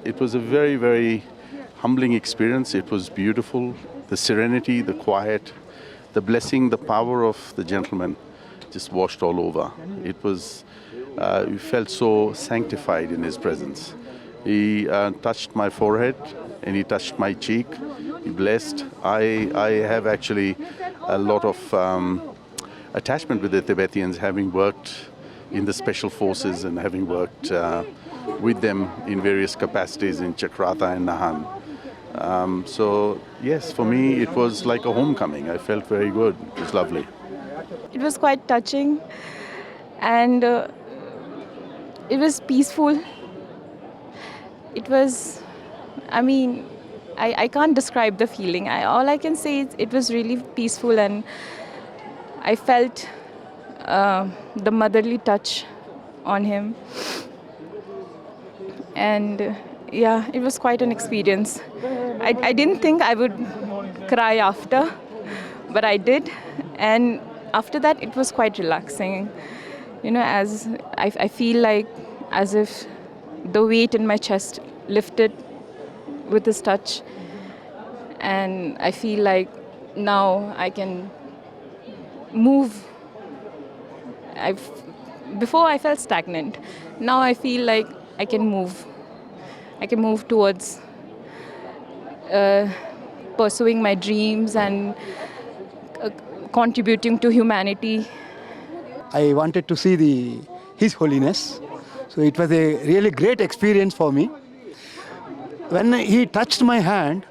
It was a very, very humbling experience. It was beautiful. The serenity, the quiet, the blessing, the power of the gentleman just washed all over. It was, you felt so sanctified in his presence. He touched my forehead and he touched my cheek. He blessed. I have actually a lot of attachment with the Tibetans, having worked in the special forces and having worked with them in various capacities in Chakrata and Nahan. So yes, for me it was like a homecoming. I felt very good. It was lovely. It was quite touching, and it was peaceful. It was, I can't describe the feeling. All I can say is it was really peaceful, and I felt the motherly touch on him. And yeah, it was quite an experience. I didn't think I would cry after, but I did. And after that, it was quite relaxing. As I feel like as if the weight in my chest lifted with his touch. And I feel like now I can move. Before I felt stagnant. Now I feel like I can move. I can move towards pursuing my dreams and contributing to humanity. I wanted to see His Holiness. So it was a really great experience for me. When he touched my hand,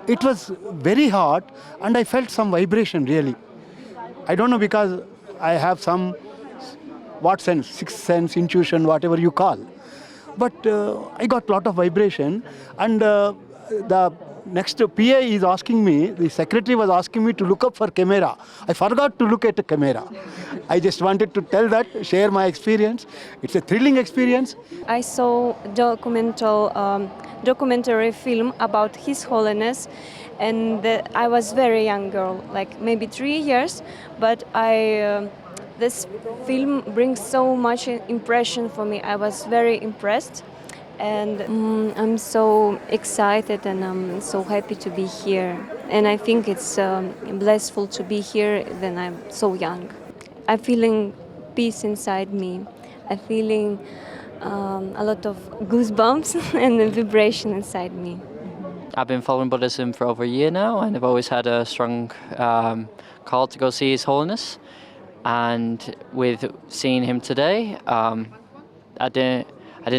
it was very hot and I felt some vibration really. I don't know, because I have some, what sense, sixth sense, intuition, whatever you call. But I got a lot of vibration, and the next PA is asking me, the secretary was asking me to look up for camera. I forgot to look at the camera. I just wanted to tell that, share my experience. It's a thrilling experience. I saw documentary film about His Holiness, and I was very young girl, like maybe 3 years, but this film brings so much impression for me. I was very impressed, and I'm so excited and I'm so happy to be here. And I think it's blissful to be here when I'm so young. I'm feeling peace inside me. I'm feeling a lot of goosebumps and a vibration inside me. I've been following Buddhism for over a year now, and I've always had a strong call to go see His Holiness. And with seeing him today, I didn't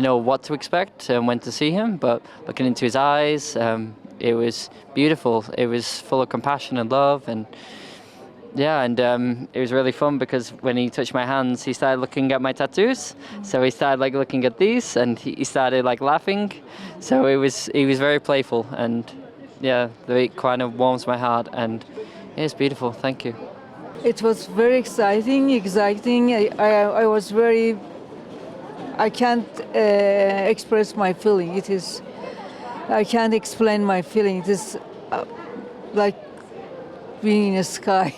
know what to expect and when to see him, but looking into his eyes, it was beautiful. It was full of compassion and love, and yeah, and it was really fun because when he touched my hands, he started looking at my tattoos. So he started looking at these, and he started laughing. So he was very playful, and yeah, it kind of warms my heart, and yeah, it's beautiful. Thank you. It was very exciting. I was very, I can't express my feeling. I can't explain my feeling. It is like being in the sky.